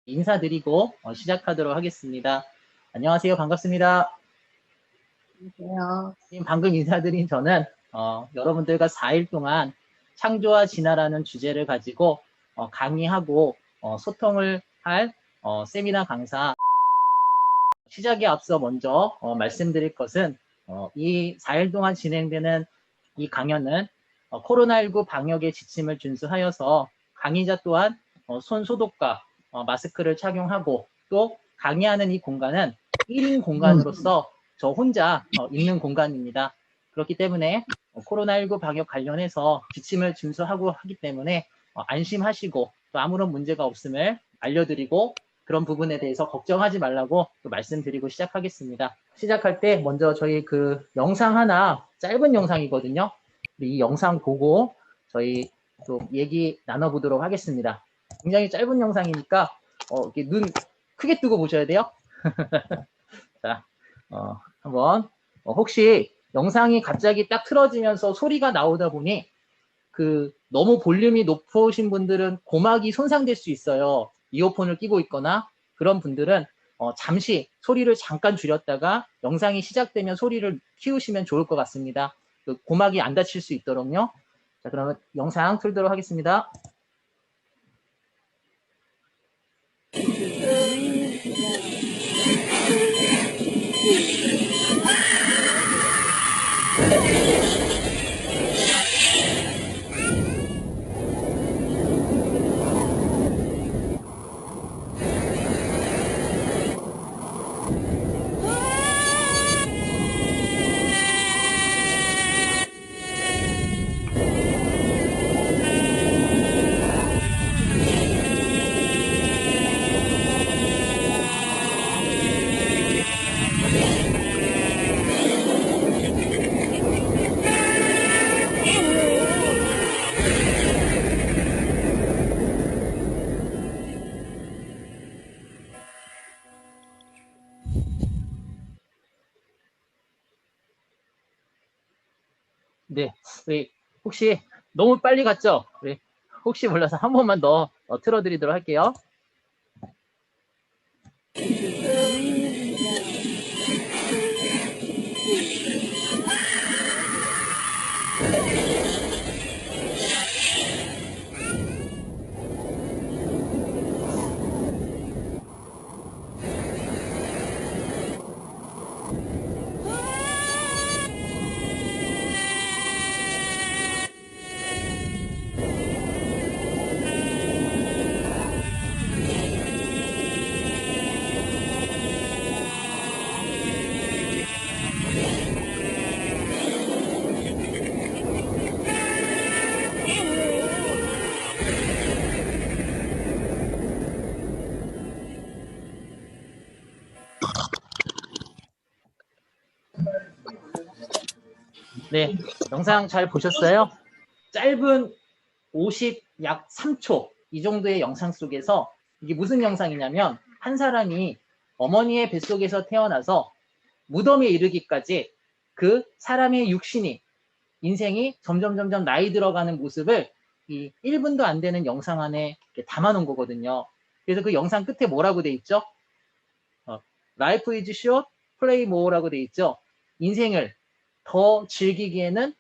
인사드리고 시작하도록 하겠습니다. 안녕하세요. 반갑습니다. 안녕하세요. 지금 방금 인사드린 저는 여러분들과 4일 동안 창조와 진화라는 주제를 가지고 강의하고 소통을 할 세미나 강사. 시작에 앞서 먼저 말씀드릴 것은 이 4일 동안 진행되는 이 강연은 코로나19 방역의 지침을 준수하여서 강의자 또한 손 소독과 마스크를 착용하고, 또 강의하는 이 공간은 1인 공간으로서 저 혼자 있는 공간입니다. 그렇기 때문에 코로나19 방역 관련해서 지침을 준수하고 하기 때문에 안심하시고 또 아무런 문제가 없음을 알려드리고, 그런 부분에 대해서 걱정하지 말라고 또 말씀드리고 시작하겠습니다. 시작할 때 먼저 저희 그 영상 하나, 짧은 영상이거든요. 이 영상 보고 저희 또 얘기 나눠보도록 하겠습니다. 굉장히 짧은 영상이니까 이렇게 눈 크게 뜨고 보셔야 돼요. 자, 한번 혹시 영상이 갑자기 딱 틀어지면서 소리가 나오다 보니 너무 볼륨이 높으신 분들은 고막이 손상될 수 있어요. 이어폰을 끼고 있거나 그런 분들은 잠시 소리를 잠깐 줄였다가 영상이 시작되면 소리를 키우시면 좋을 것 같습니다. 고막이 안 다칠 수 있도록요. 자, 그러면 영상 틀도록 하겠습니다. 네, 우리 혹시 너무 빨리 갔죠? 우리 혹시 몰라서 한 번만 더 틀어드리도록 할게요. 네, 영상 잘 보셨어요? 짧은 약 3초 이 정도의 영상 속에서 이게 무슨 영상이냐면, 한 사람이 어머니의 뱃속에서 태어나서 무덤에 이르기까지 그 사람의 육신이, 인생이 점점 나이 들어가는 모습을 이 1분도 안 되는 영상 안에 담아 놓은 거거든요. 그래서 그 영상 끝에 뭐라고 돼 있죠? Life is short, play more라고 돼 있죠. 인생을 더 즐기기에는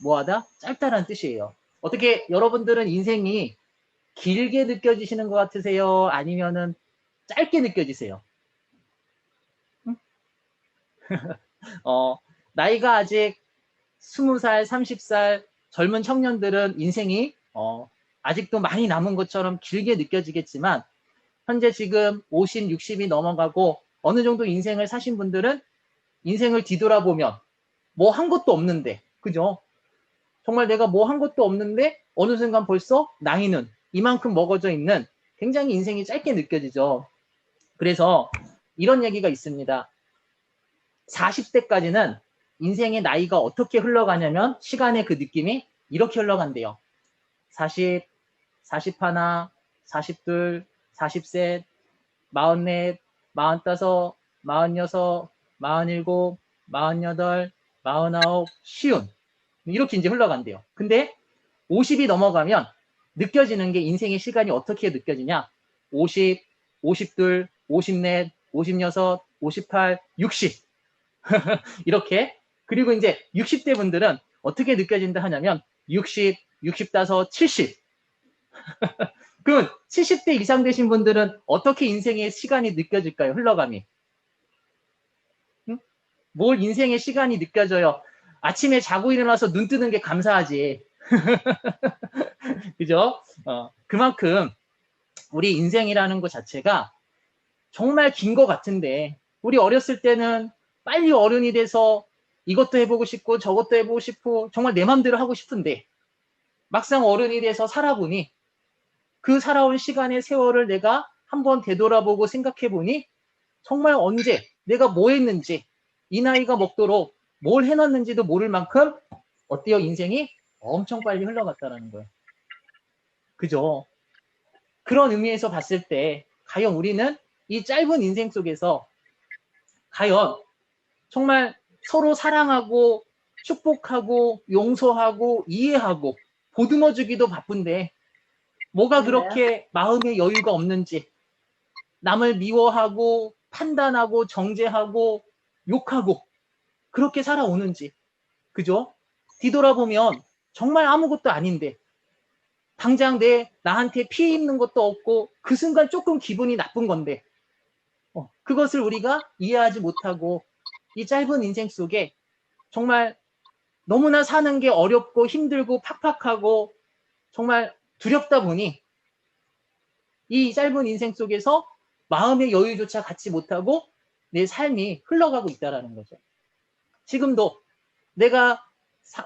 뭐하다? 짧다라는 뜻이에요. 어떻게 여러분들은 인생이 길게 느껴지시는 것 같으세요? 아니면은 짧게 느껴지세요? 응? 나이가 아직 20살, 30살 젊은 청년들은 인생이 아직도 많이 남은 것처럼 길게 느껴지겠지만, 현재 지금 50, 60이 넘어가고 어느 정도 인생을 사신 분들은 인생을 뒤돌아보면 뭐 한 것도 없는데, 그죠? 정말 내가 뭐 한 것도 없는데 어느 순간 벌써 나이는 이만큼 먹어져 있는, 굉장히 인생이 짧게 느껴지죠. 그래서 이런 얘기가 있습니다. 40대까지는 인생의 나이가 어떻게 흘러가냐면, 시간의 그 느낌이 이렇게 흘러간대요. 40, 41, 42, 43, 44, 45, 46, 47, 48, 49, 50, 이렇게 이제 흘러간대요. 근데 50이 넘어가면 느껴지는 게, 인생의 시간이 어떻게 느껴지냐? 50, 52, 54, 56, 58, 60 이렇게. 그리고 이제 60대 분들은 어떻게 느껴진다 하냐면 60, 65, 70 그럼 70대 이상 되신 분들은 어떻게 인생의 시간이 느껴질까요? 흘러감이. 응? 뭘 인생의 시간이 느껴져요? 아침에 자고 일어나서 눈 뜨는 게 감사하지. 그죠? 그만큼 우리 인생이라는 것 자체가 정말 긴 것 같은데, 우리 어렸을 때는 빨리 어른이 돼서 이것도 해보고 싶고 저것도 해보고 싶고 정말 내 맘대로 하고 싶은데, 막상 어른이 돼서 살아보니 그 살아온 시간의 세월을 내가 한번 되돌아보고 생각해보니 정말 언제 내가 뭐 했는지, 이 나이가 먹도록 뭘 해놨는지도 모를 만큼 어때요? 인생이 엄청 빨리 흘러갔다라는 거예요. 그죠? 그런 의미에서 봤을 때 과연 우리는 이 짧은 인생 속에서 과연 정말 서로 사랑하고 축복하고 용서하고 이해하고 보듬어주기도 바쁜데 뭐가 그렇게 마음의 여유가 없는지, 남을 미워하고 판단하고 정죄하고 욕하고 그렇게 살아오는지. 그죠? 뒤돌아보면 정말 아무것도 아닌데 당장 나한테 피해 입는 것도 없고 그 순간 조금 기분이 나쁜 건데 그것을 우리가 이해하지 못하고 이 짧은 인생 속에 정말 너무나 사는 게 어렵고 힘들고 팍팍하고 정말 두렵다 보니 이 짧은 인생 속에서 마음의 여유조차 갖지 못하고 내 삶이 흘러가고 있다는 거죠. 지금도 내가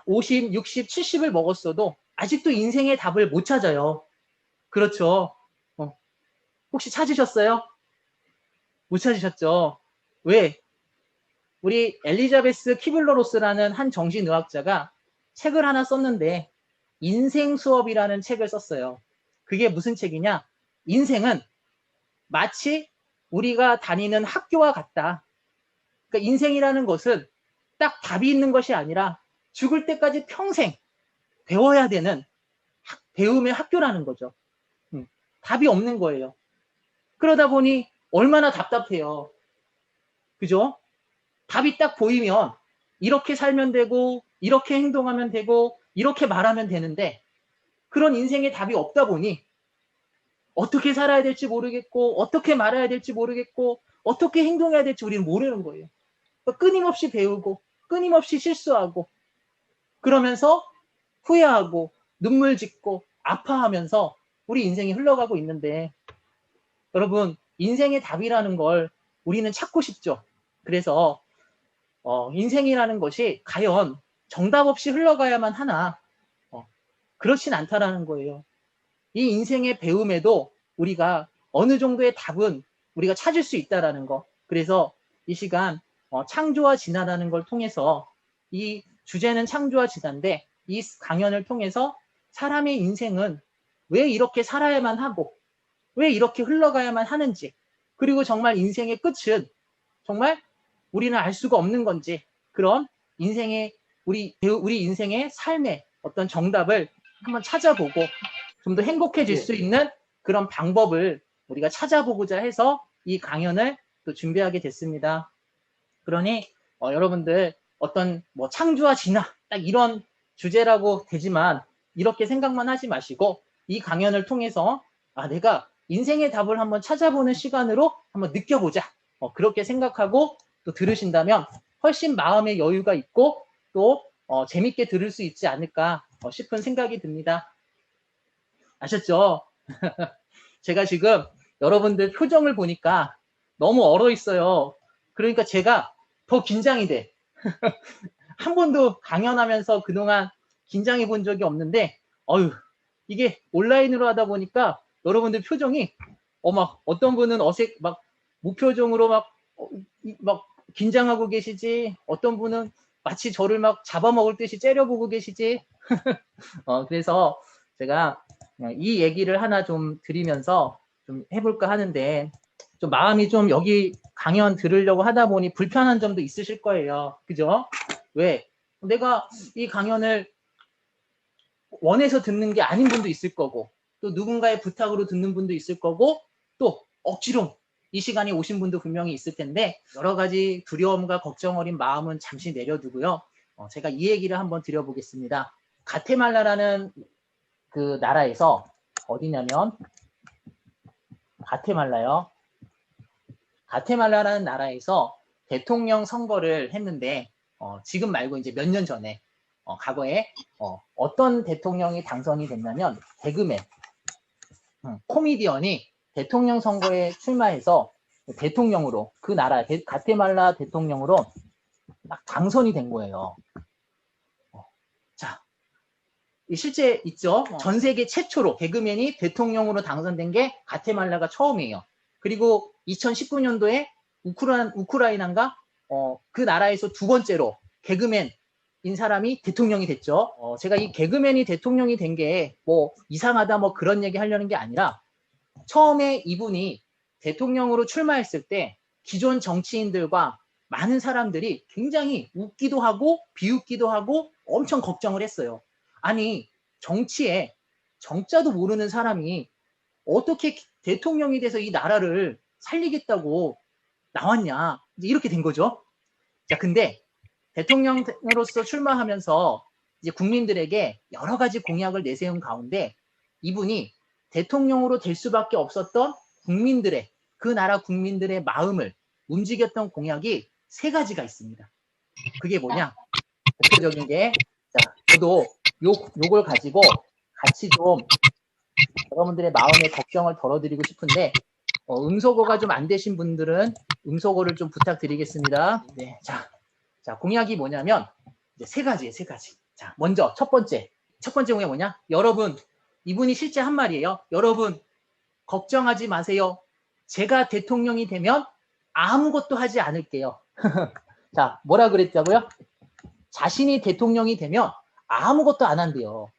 50, 60, 70을 먹었어도 아직도 인생의 답을 못 찾아요. 그렇죠. 혹시 찾으셨어요? 못 찾으셨죠? 왜? 우리 엘리자베스 키블러로스라는 한 정신의학자가 책을 하나 썼는데 인생 수업이라는 책을 썼어요. 그게 무슨 책이냐? 인생은 마치 우리가 다니는 학교와 같다. 그러니까 인생이라는 것은 딱 답이 있는 것이 아니라 죽을 때까지 평생 배워야 되는 배움의 학교라는 거죠. 답이 없는 거예요. 그러다 보니 얼마나 답답해요. 그죠? 답이 딱 보이면 이렇게 살면 되고 이렇게 행동하면 되고 이렇게 말하면 되는데 그런 인생의 답이 없다 보니 어떻게 살아야 될지 모르겠고 어떻게 말해야 될지 모르겠고 어떻게 행동해야 될지 우리는 모르는 거예요. 그러니까 끊임없이 배우고 끊임없이 실수하고 그러면서 후회하고 눈물 짓고 아파하면서 우리 인생이 흘러가고 있는데 여러분 인생의 답이라는 걸 우리는 찾고 싶죠. 그래서 인생이라는 것이 과연 정답 없이 흘러가야만 하나 그렇진 않다라는 거예요. 이 인생의 배움에도 우리가 어느 정도의 답은 우리가 찾을 수 있다라는 거. 그래서 이 시간 창조와 진화라는 걸 통해서 이 주제는 창조와 진화인데 이 강연을 통해서 사람의 인생은 왜 이렇게 살아야만 하고 왜 이렇게 흘러가야만 하는지 그리고 정말 인생의 끝은 정말 우리는 알 수가 없는 건지 그런 인생의 우리 인생의 삶의 어떤 정답을 한번 찾아보고 좀 더 행복해질 수 있는 그런 방법을 우리가 찾아보고자 해서 이 강연을 또 준비하게 됐습니다. 그러니 여러분들 어떤 뭐 창조와 진화 딱 이런 주제라고 되지만 이렇게 생각만 하지 마시고 이 강연을 통해서 내가 인생의 답을 한번 찾아보는 시간으로 한번 느껴보자. 그렇게 생각하고 또 들으신다면 훨씬 마음의 여유가 있고 또 재밌게 들을 수 있지 않을까 싶은 생각이 듭니다. 아셨죠? 제가 지금 여러분들 표정을 보니까 너무 얼어 있어요. 그러니까 제가 더 긴장이 돼. 한 번도 강연하면서 그동안 긴장해 본 적이 없는데 이게 온라인으로 하다 보니까 여러분들 표정이 막 어떤 분은 막 무표정으로 막 긴장하고 계시지 어떤 분은 마치 저를 막 잡아먹을 듯이 째려보고 계시지 그래서 제가 이 얘기를 하나 좀 드리면서 좀 해볼까 하는데 좀 마음이 좀 여기 강연 들으려고 하다 보니 불편한 점도 있으실 거예요. 그죠? 왜? 내가 이 강연을 원해서 듣는 게 아닌 분도 있을 거고 또 누군가의 부탁으로 듣는 분도 있을 거고 또 억지로 이 시간에 오신 분도 분명히 있을 텐데 여러 가지 두려움과 걱정 어린 마음은 잠시 내려두고요. 제가 이 얘기를 한번 드려보겠습니다. 가테말라라는 그 나라에서 어디냐면 가테말라요. 가테말라라는 나라에서 대통령 선거를 했는데 지금 말고 이제 몇 년 전에 과거에 어떤 대통령이 당선이 됐냐면 개그맨 코미디언이 대통령 선거에 출마해서 대통령으로 그 나라 가테말라 대통령으로 막 당선이 된 거예요. 자, 실제 있죠. 전 세계 최초로 개그맨이 대통령으로 당선된 게 가테말라가 처음이에요. 그리고 2019년도에 우크라이나인가 그 나라에서 두 번째로 개그맨인 사람이 대통령이 됐죠. 제가 이 개그맨이 대통령이 된 게 뭐 이상하다 뭐 그런 얘기 하려는 게 아니라 처음에 이분이 대통령으로 출마했을 때 기존 정치인들과 많은 사람들이 굉장히 웃기도 하고 비웃기도 하고 엄청 걱정을 했어요. 아니 정치에 정자도 모르는 사람이 어떻게 대통령이 돼서 이 나라를 살리겠다고 나왔냐 이렇게 된 거죠. 자, 근데 대통령으로서 출마하면서 이제 국민들에게 여러 가지 공약을 내세운 가운데 이분이 대통령으로 될 수밖에 없었던 국민들의 그 나라 국민들의 마음을 움직였던 공약이 세 가지가 있습니다. 그게 뭐냐? 대표적인 게 자, 저도 요걸 가지고 같이 좀 여러분들의 마음의 걱정을 덜어드리고 싶은데 음소거가 좀 안 되신 분들은 음소거를 좀 부탁드리겠습니다. 네, 자, 공약이 뭐냐면 이제 세 가지예요, 세 가지. 자, 먼저 첫 번째 공약 뭐냐? 여러분, 이분이 실제 한 말이에요. 여러분, 걱정하지 마세요. 제가 대통령이 되면 아무것도 하지 않을게요. 자, 뭐라 그랬자고요? 자신이 대통령이 되면 아무것도 안 한대요.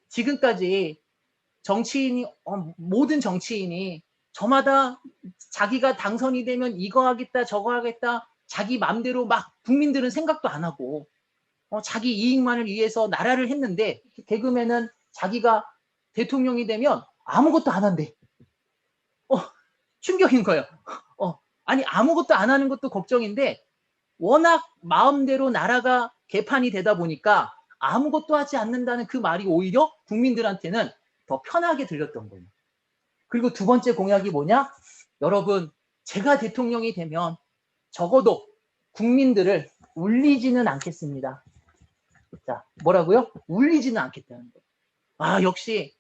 지금까지 정치인이 모든 정치인이 저마다 자기가 당선이 되면 이거 하겠다 저거 하겠다 자기 맘대로 막 국민들은 생각도 안 하고 자기 이익만을 위해서 나라를 했는데 개그맨은 자기가 대통령이 되면 아무것도 안 한대. 충격인 거예요. 아니 아무것도 안 하는 것도 걱정인데 워낙 마음대로 나라가 개판이 되다 보니까 아무것도 하지 않는다는 그 말이 오히려 국민들한테는 더 편하게 들렸던 거예요. 그리고 두 번째 공약이 뭐냐? 여러분, 제가 대통령이 되면 적어도 국민들을 울리지는 않겠습니다. 자, 뭐라고요? 울리지는 않겠다는 거예요. 아, 역시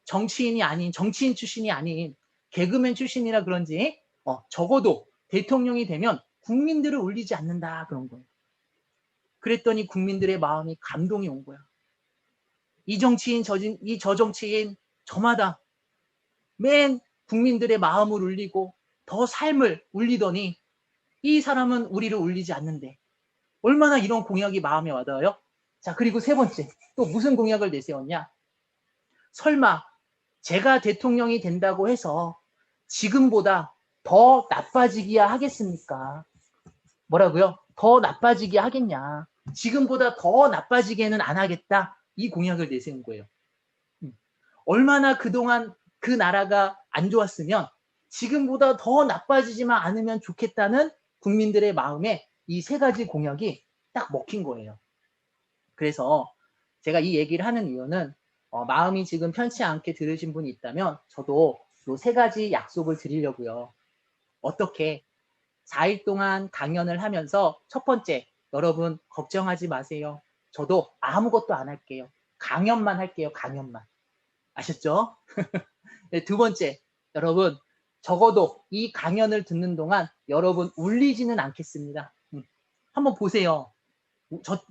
정치인이 아닌 정치인 출신이 아닌 개그맨 출신이라 그런지 적어도 대통령이 되면 국민들을 울리지 않는다 그런 거예요. 그랬더니 국민들의 마음이 감동이 온 거야. 이 정치인 저 정치인 저마다 맨 국민들의 마음을 울리고 더 삶을 울리더니 이 사람은 우리를 울리지 않는데 얼마나 이런 공약이 마음에 와닿아요? 자, 그리고 세 번째 또 무슨 공약을 내세웠냐? 설마 제가 대통령이 된다고 해서 지금보다 더 나빠지기야 하겠습니까? 뭐라고요? 더 나빠지게 하겠냐? 지금보다 더 나빠지게는 안 하겠다. 이 공약을 내세운 거예요. 얼마나 그동안 그 나라가 안 좋았으면 지금보다 더 나빠지지만 않으면 좋겠다는 국민들의 마음에 이 세 가지 공약이 딱 먹힌 거예요. 그래서 제가 이 얘기를 하는 이유는 마음이 지금 편치 않게 들으신 분이 있다면 저도 이 세 가지 약속을 드리려고요. 어떻게 4일 동안 강연을 하면서 첫 번째, 여러분 걱정하지 마세요. 저도 아무것도 안 할게요. 강연만 할게요. 강연만. 아셨죠? 네, 두 번째, 여러분 적어도 이 강연을 듣는 동안 여러분 울리지는 않겠습니다. 한번 보세요.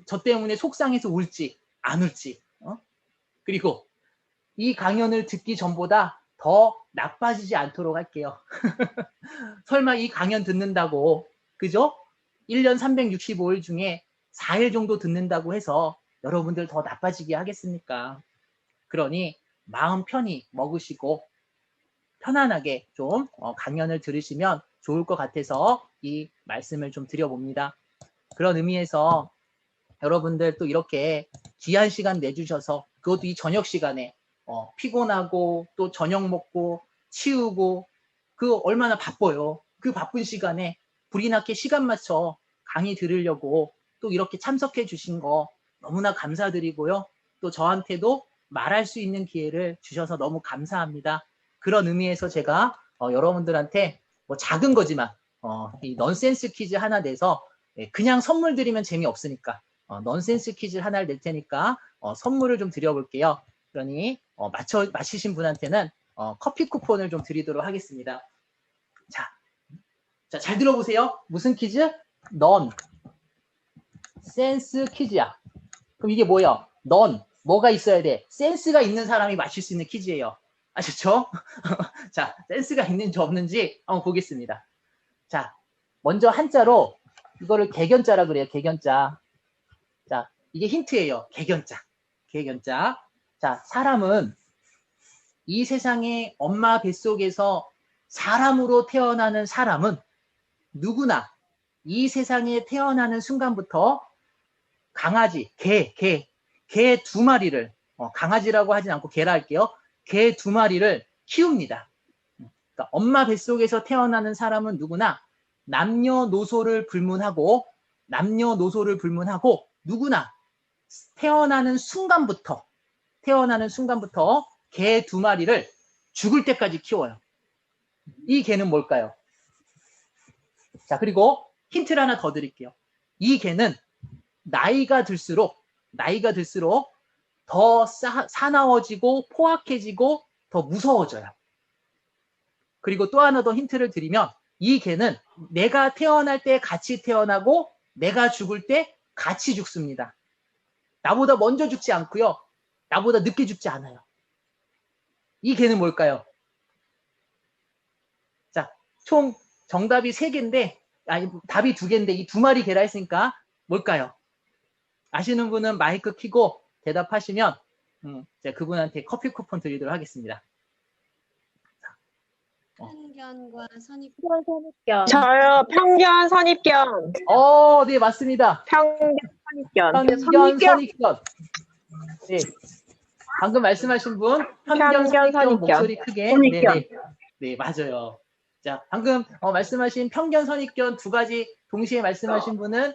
저 때문에 속상해서 울지 안 울지. 그리고 이 강연을 듣기 전보다 더 나빠지지 않도록 할게요. 설마 이 강연 듣는다고 그죠? 1년 365일 중에 4일 정도 듣는다고 해서 여러분들 더 나빠지게 하겠습니까? 그러니 마음 편히 먹으시고 편안하게 좀 강연을 들으시면 좋을 것 같아서 이 말씀을 좀 드려봅니다. 그런 의미에서 여러분들 또 이렇게 귀한 시간 내주셔서 그것도 이 저녁 시간에 피곤하고 또 저녁 먹고 치우고 그 얼마나 바빠요. 그 바쁜 시간에 불이 나게 시간 맞춰 강의 들으려고 또 이렇게 참석해 주신 거 너무나 감사드리고요. 또 저한테도 말할 수 있는 기회를 주셔서 너무 감사합니다. 그런 의미에서 제가 여러분들한테 뭐 작은 거지만 이 넌센스 퀴즈 하나 내서 그냥 선물 드리면 재미없으니까 넌센스 퀴즈 하나를 낼 테니까 선물을 좀 드려볼게요. 그러니 마치신 분한테는 커피 쿠폰을 좀 드리도록 하겠습니다. 자, 잘 들어보세요. 무슨 퀴즈? 넌센스 퀴즈야. 그럼 이게 뭐예요? 뭐가 있어야 돼? 센스가 있는 사람이 맞힐 수 있는 퀴즈예요. 아셨죠? 자, 센스가 있는지 없는지 한번 보겠습니다. 자, 먼저 한자로 이거를 개견자라 그래요. 개견자. 자, 이게 힌트예요. 개견자. 개견자. 자, 사람은 이 세상에 엄마 뱃속에서 사람으로 태어나는 사람은 누구나 이 세상에 태어나는 순간부터 강아지, 개 두 마리를 강아지라고 하진 않고 개라 할게요. 개 두 마리를 키웁니다. 그러니까 엄마 뱃속에서 태어나는 사람은 누구나 남녀노소를 불문하고 누구나 태어나는 순간부터 개 두 마리를 죽을 때까지 키워요. 이 개는 뭘까요? 자, 그리고 힌트를 하나 더 드릴게요. 이 개는 나이가 들수록 더 사나워지고 포악해지고 더 무서워져요. 그리고 또 하나 더 힌트를 드리면 이 개는 내가 태어날 때 같이 태어나고 내가 죽을 때 같이 죽습니다. 나보다 먼저 죽지 않고요. 나보다 늦게 죽지 않아요. 이 개는 뭘까요? 자, 총 정답이 3개인데 아니 답이 2개인데 이 두 마리 개라 했으니까 뭘까요? 아시는 분은 마이크 켜고 대답하시면 제가 그분한테 커피 쿠폰 드리도록 하겠습니다. 편견과 선입견. 저요, 편견, 선입견. 네, 맞습니다. 편견, 선입견. 편견, 선입견. 네. 방금 말씀하신 분, 편견, 선입견, 목소리 크게. 네네. 네, 맞아요. 자, 방금 말씀하신 편견, 선입견 2가지 동시에 말씀하신 분은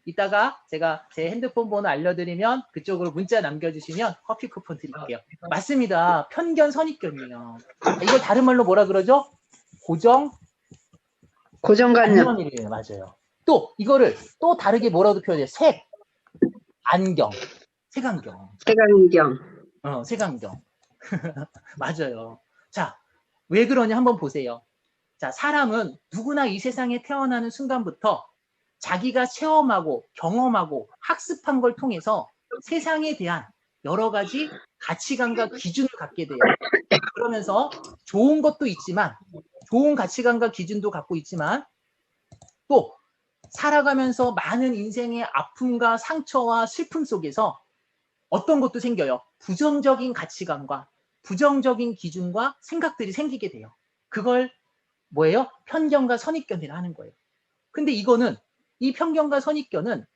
이따가 제가 제 핸드폰 번호 알려드리면 그쪽으로 문자 남겨주시면 커피 쿠폰 드릴게요. 맞습니다. 편견, 선입견이에요. 이걸 다른 말로 뭐라 그러죠? 고정관념이에요. 맞아요. 또 이거를 또 다르게 뭐라도 표현해요. 색안경. 색안경. 맞아요. 자, 왜 그러냐 한번 보세요. 자, 사람은 누구나 이 세상에 태어나는 순간부터 자기가 체험하고 경험하고 학습한 걸 통해서 세상에 대한 여러 가지 가치관과 기준을 갖게 돼요. 그러면서 좋은 것도 있지만, 좋은 가치관과 기준도 갖고 있지만, 또 살아가면서 많은 인생의 아픔과 상처와 슬픔 속에서 어떤 것도 생겨요. 부정적인 가치관과 부정적인 기준과 생각들이 생기게 돼요. 그걸 뭐예요? 편견과 선입견이라 하는 거예요. 근데 이 편견과 선입견은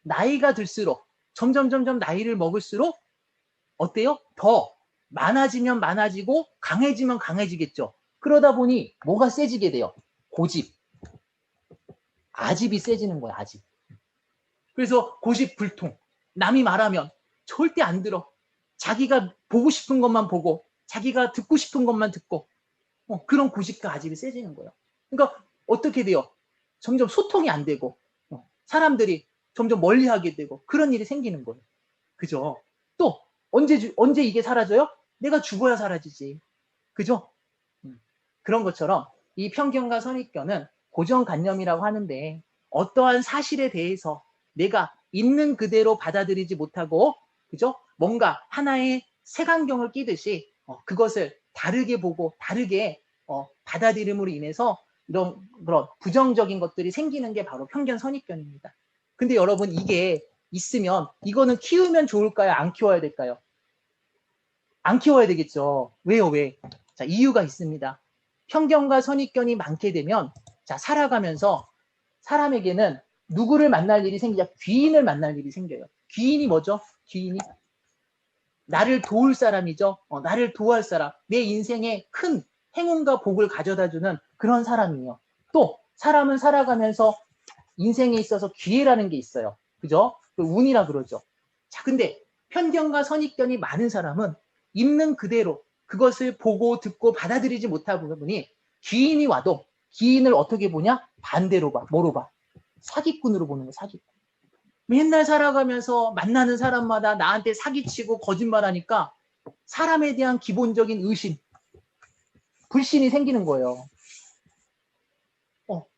나이가 들수록 점점 나이를 먹을수록 어때요? 더 많아지면 많아지고 강해지면 강해지겠죠. 그러다 보니 뭐가 세지게 돼요? 고집. 아집이 세지는 거야, 아집. 그래서 고집불통. 남이 말하면 절대 안 들어. 자기가 보고 싶은 것만 보고 자기가 듣고 싶은 것만 듣고 그런 고집과 아집이 세지는 거예요. 그러니까 어떻게 돼요? 점점 소통이 안 되고 사람들이 점점 멀리하게 되고 그런 일이 생기는 거예요. 그죠? 또 언제 이게 사라져요? 내가 죽어야 사라지지. 그죠? 그런 것처럼 이 편견과 선입견은 고정관념이라고 하는데 어떠한 사실에 대해서 내가 있는 그대로 받아들이지 못하고 그죠? 뭔가 하나의 색안경을 끼듯이 그것을 다르게 보고 다르게 받아들임으로 인해서 그런 부정적인 것들이 생기는 게 바로 편견 선입견입니다. 근데 여러분 이게 있으면 이거는 키우면 좋을까요? 안 키워야 될까요? 안 키워야 되겠죠. 왜요? 왜? 자, 이유가 있습니다. 편견과 선입견이 많게 되면 자, 살아가면서 사람에게는 누구를 만날 일이 생기자 귀인을 만날 일이 생겨요. 귀인이 뭐죠? 귀인이 나를 도울 사람이죠. 나를 도울 사람. 내 인생의 큰 행운과 복을 가져다주는 그런 사람이에요. 또 사람은 살아가면서 인생에 있어서 기회라는 게 있어요. 그죠? 그 운이라 그러죠. 자, 근데 편견과 선입견이 많은 사람은 있는 그대로 그것을 보고 듣고 받아들이지 못하다 보니 귀인이 와도 귀인을 어떻게 보냐? 반대로 봐. 뭐로 봐? 사기꾼으로 보는 거, 사기꾼. 맨날 살아가면서 만나는 사람마다 나한테 사기치고 거짓말하니까 사람에 대한 기본적인 의심, 불신이 생기는 거예요.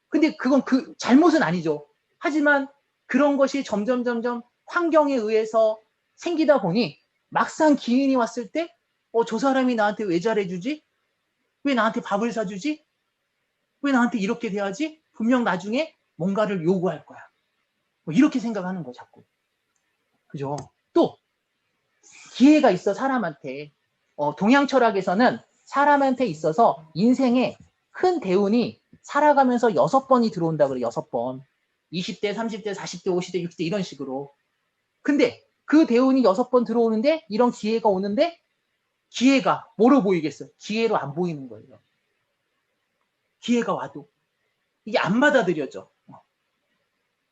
근데 그건 그 잘못은 아니죠. 하지만 그런 것이 점점 환경에 의해서 생기다 보니 막상 기인이 왔을 때 저 사람이 나한테 왜 잘해주지? 왜 나한테 밥을 사주지? 왜 나한테 이렇게 대하지? 분명 나중에 뭔가를 요구할 거야. 뭐 이렇게 생각하는 거 자꾸. 그죠? 또 기회가 있어 사람한테. 동양 철학에서는 사람한테 있어서 인생에 큰 대운이 살아가면서 6번이 들어온다 그래. 6번. 20대, 30대, 40대, 50대, 60대 이런 식으로. 근데 그 대운이 6번 들어오는데 이런 기회가 오는데 기회가 뭐로 보이겠어요? 기회로 안 보이는 거예요. 기회가 와도 이게 안 받아들여져.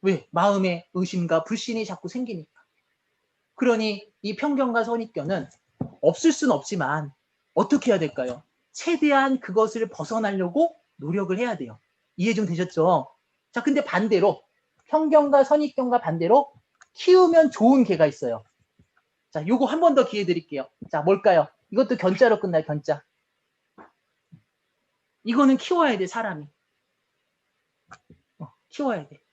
왜? 마음에 의심과 불신이 자꾸 생기니까. 그러니 이 편견과 선입견은 없을 순 없지만 어떻게 해야 될까요? 최대한 그것을 벗어나려고 노력을 해야 돼요. 이해 좀 되셨죠? 자, 근데 반대로 편견과 선입견과 반대로 키우면 좋은 개가 있어요. 자, 요거 한 번 더 기회 드릴게요. 자, 뭘까요? 이것도 견자로 끝나요, 견자. 이거는 키워야 돼, 사람이. 키워야 돼.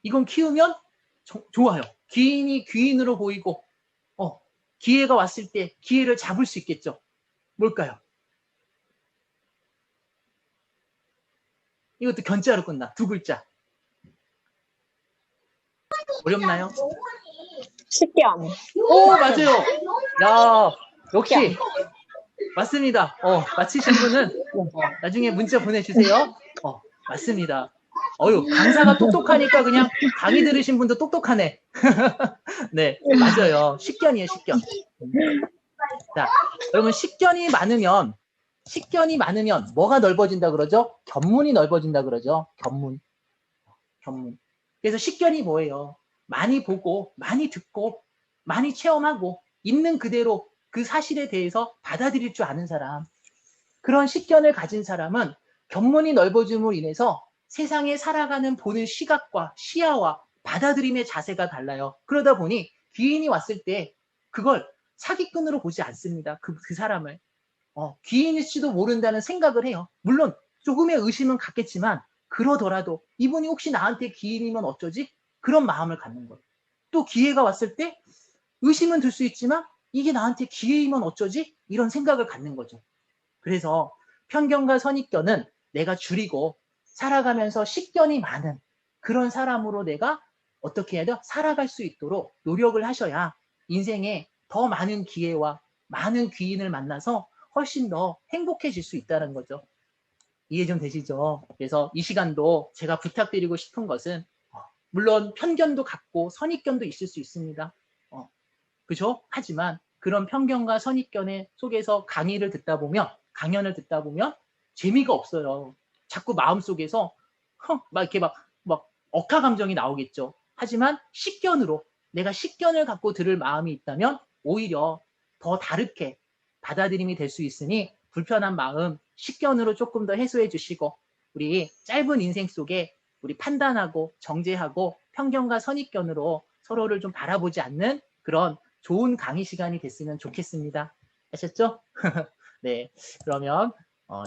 이건 키우면 좋아요. 귀인이 귀인으로 보이고, 기회가 왔을 때 기회를 잡을 수 있겠죠. 뭘까요? 이것도 견자로 끝나. 2글자. 어렵나요? 식견. 오, 맞아요. 야, 역시 맞습니다. 맞히신 분은 나중에 문자 보내주세요. 맞습니다. 강사가 똑똑하니까 그냥 강의 들으신 분도 똑똑하네. 네, 맞아요. 식견이에요, 식견. 자, 여러분 식견이 많으면 뭐가 넓어진다 그러죠? 견문이 넓어진다 그러죠. 견문. 그래서 식견이 뭐예요? 많이 보고, 많이 듣고, 많이 체험하고, 있는 그대로 그 사실에 대해서 받아들일 줄 아는 사람. 그런 식견을 가진 사람은 견문이 넓어짐으로 인해서 세상에 살아가는 보는 시각과 시야와 받아들임의 자세가 달라요. 그러다 보니 귀인이 왔을 때 그걸 사기꾼으로 보지 않습니다. 그 사람을. 귀인일지도 모른다는 생각을 해요. 물론 조금의 의심은 갖겠지만 그러더라도 이분이 혹시 나한테 귀인이면 어쩌지? 그런 마음을 갖는 거예요. 또 기회가 왔을 때 의심은 들 수 있지만 이게 나한테 기회이면 어쩌지? 이런 생각을 갖는 거죠. 그래서 편견과 선입견은 내가 줄이고 살아가면서 식견이 많은 그런 사람으로 내가 어떻게 해야 돼요? 살아갈 수 있도록 노력을 하셔야 인생에 더 많은 기회와 많은 귀인을 만나서 훨씬 더 행복해질 수 있다는 거죠. 이해 좀 되시죠? 그래서 이 시간도 제가 부탁드리고 싶은 것은 물론 편견도 갖고 선입견도 있을 수 있습니다. 그죠? 하지만 그런 편견과 선입견의 속에서 강연을 듣다 보면 재미가 없어요. 자꾸 마음속에서 막 이렇게 막 억하 감정이 나오겠죠. 하지만 식견으로 내가 식견을 갖고 들을 마음이 있다면 오히려 더 다르게 받아들임이 될 수 있으니 불편한 마음 식견으로 조금 더 해소해 주시고 우리 짧은 인생 속에 우리 판단하고 정죄하고 편견과 선입견으로 서로를 좀 바라보지 않는 그런 좋은 강의 시간이 됐으면 좋겠습니다. 아셨죠? 네, 그러면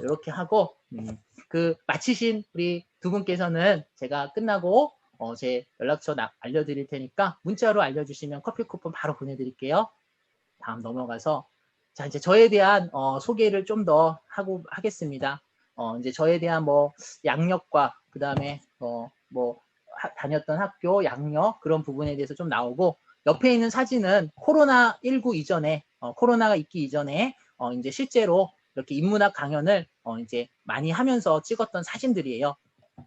이렇게 하고 그 마치신 우리 두 분께서는 제가 끝나고 제 연락처 알려드릴 테니까 문자로 알려주시면 커피 쿠폰 바로 보내드릴게요. 다음 넘어가서 자 이제 저에 대한 소개를 좀 더 하겠습니다. 이제 저에 대한 뭐 양력과 그 다음에 다녔던 학교 양력 그런 부분에 대해서 좀 나오고 옆에 있는 사진은 코로나19 이전에 코로나가 있기 이전에 이제 실제로 이렇게 인문학 강연을 이제 많이 하면서 찍었던 사진들이에요.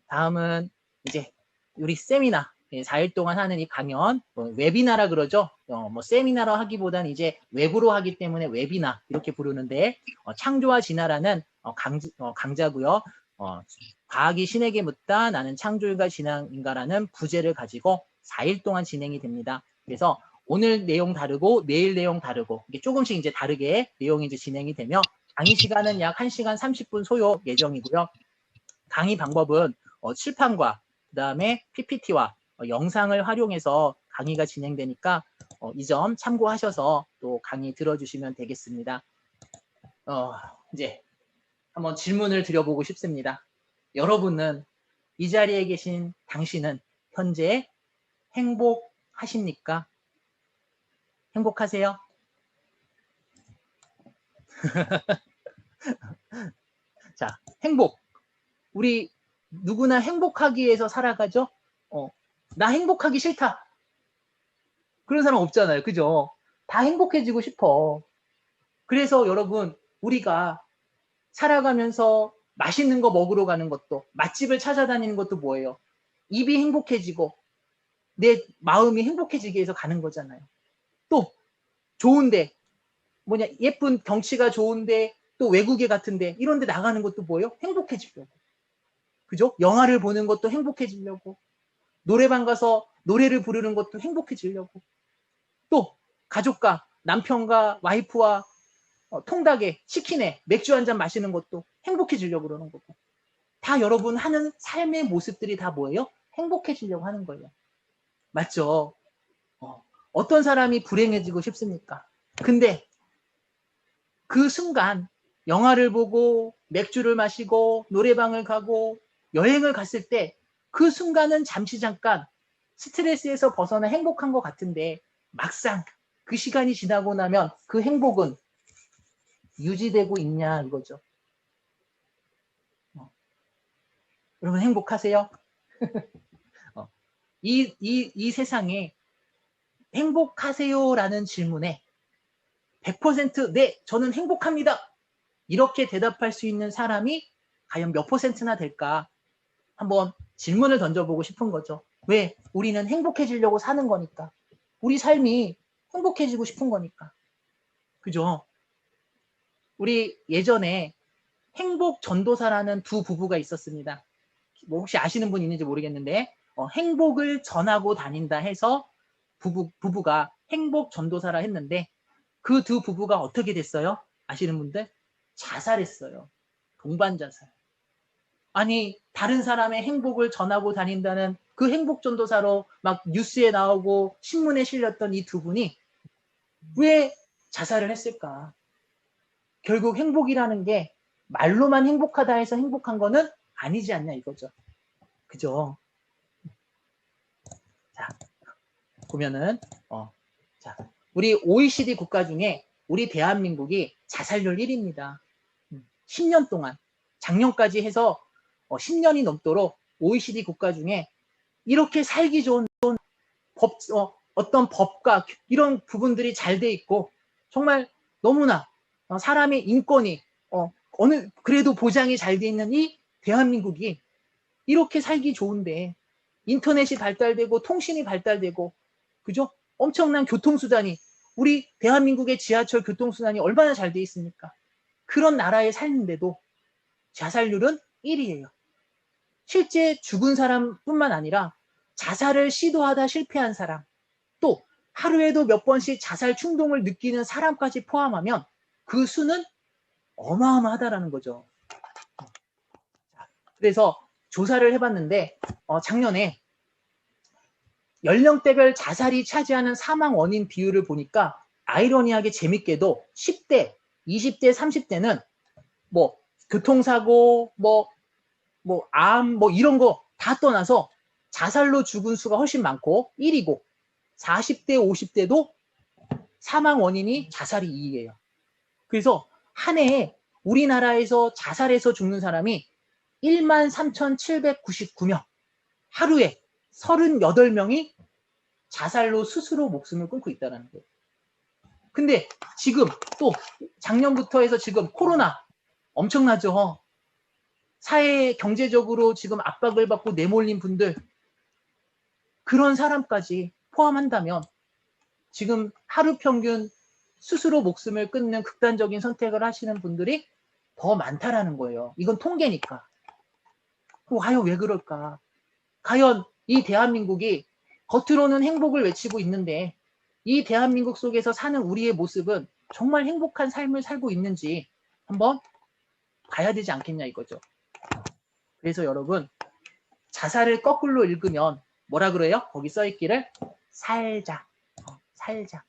다음은 이제 우리 세미나 4일 동안 하는 이 강연, 웨비나라 그러죠. 뭐 세미나로 하기보다는 이제 웹으로 하기 때문에 웨비나 이렇게 부르는데 창조와 진화라는 강좌고요. 과학이 신에게 묻다 나는 창조인가 진화인가라는 부제를 가지고 4일 동안 진행이 됩니다. 그래서 오늘 내용 다르고 내일 내용 다르고 이게 조금씩 이제 다르게 내용이 이제 진행이 되며 강의 시간은 약 1시간 30분 소요 예정이고요. 강의 방법은 칠판과 그 다음에 PPT와 영상을 활용해서 강의가 진행되니까 이 점 참고하셔서 또 강의 들어주시면 되겠습니다. 이제 한번 질문을 드려보고 싶습니다. 여러분은 이 자리에 계신 당신은 현재 행복하십니까? 행복하세요? 자, 행복. 우리 누구나 행복하기 위해서 살아가죠? 나 행복하기 싫다. 그런 사람 없잖아요. 그죠? 다 행복해지고 싶어. 그래서 여러분, 우리가 살아가면서 맛있는 거 먹으러 가는 것도, 맛집을 찾아다니는 것도 뭐예요? 입이 행복해지고, 내 마음이 행복해지기 위해서 가는 거잖아요. 또, 좋은데, 예쁜 경치가 좋은데, 또 외국에 같은데, 이런 데 나가는 것도 뭐예요? 행복해지려고. 그죠? 영화를 보는 것도 행복해지려고. 노래방 가서 노래를 부르는 것도 행복해지려고. 또 가족과 남편과 와이프와 통닭에 치킨에 맥주 한잔 마시는 것도 행복해지려고 그러는 거고. 다 여러분 하는 삶의 모습들이 다 뭐예요? 행복해지려고 하는 거예요. 맞죠? 어떤 사람이 불행해지고 싶습니까? 근데 그 순간 영화를 보고 맥주를 마시고 노래방을 가고 여행을 갔을 때 그 순간은 잠시 잠깐 스트레스에서 벗어나 행복한 것 같은데 막상 그 시간이 지나고 나면 그 행복은 유지되고 있냐 이거죠. 여러분 행복하세요? 이 세상에 행복하세요라는 질문에 100% 네, 저는 행복합니다. 이렇게 대답할 수 있는 사람이 과연 몇 %나 될까? 한번 질문을 던져보고 싶은 거죠. 왜? 우리는 행복해지려고 사는 거니까. 우리 삶이 행복해지고 싶은 거니까. 그죠? 우리 예전에 행복 전도사라는 두 부부가 있었습니다. 뭐 혹시 아시는 분 있는지 모르겠는데 행복을 전하고 다닌다 해서 부부가 행복 전도사라 했는데 그 두 부부가 어떻게 됐어요? 아시는 분들? 자살했어요. 동반 자살. 아니 다른 사람의 행복을 전하고 다닌다는 그 행복 전도사로 막 뉴스에 나오고 신문에 실렸던 이 두 분이 왜 자살을 했을까? 결국 행복이라는 게 말로만 행복하다 해서 행복한 거는 아니지 않냐 이거죠. 그죠? 자, 보면은 자, 우리 OECD 국가 중에 우리 대한민국이 자살률 1위입니다. 10년 동안 작년까지 해서 10년이 넘도록 OECD 국가 중에 이렇게 살기 좋은 어떤 법과 이런 부분들이 잘 돼 있고 정말 너무나 사람의 인권이 그래도 보장이 잘 돼 있는 이 대한민국이 이렇게 살기 좋은데 인터넷이 발달되고 통신이 발달되고 그죠? 엄청난 교통수단이 우리 대한민국의 지하철 교통수단이 얼마나 잘 돼 있습니까? 그런 나라에 살는데도 자살률은 1위예요. 실제 죽은 사람뿐만 아니라 자살을 시도하다 실패한 사람, 또 하루에도 몇 번씩 자살 충동을 느끼는 사람까지 포함하면 그 수는 어마어마하다라는 거죠. 그래서 조사를 해봤는데 작년에 연령대별 자살이 차지하는 사망 원인 비율을 보니까 아이러니하게 재밌게도 10대, 20대, 30대는 뭐 교통사고, 암, 이런 거 다 떠나서 자살로 죽은 수가 훨씬 많고 1위고 40대, 50대도 사망 원인이 자살이 2위예요. 그래서 한 해에 우리나라에서 자살해서 죽는 사람이 13,799명, 하루에 38명이 자살로 스스로 목숨을 끊고 있다는 거예요. 근데 지금 또 작년부터 해서 지금 코로나 엄청나죠. 사회 경제적으로 지금 압박을 받고 내몰린 분들 그런 사람까지 포함한다면 지금 하루 평균 스스로 목숨을 끊는 극단적인 선택을 하시는 분들이 더 많다라는 거예요. 이건 통계니까. 과연 왜 그럴까? 과연 이 대한민국이 겉으로는 행복을 외치고 있는데 이 대한민국 속에서 사는 우리의 모습은 정말 행복한 삶을 살고 있는지 한번 봐야 되지 않겠냐 이거죠. 그래서 여러분, 자살을 거꾸로 읽으면 뭐라 그래요? 거기 써있기를 살자. 살자.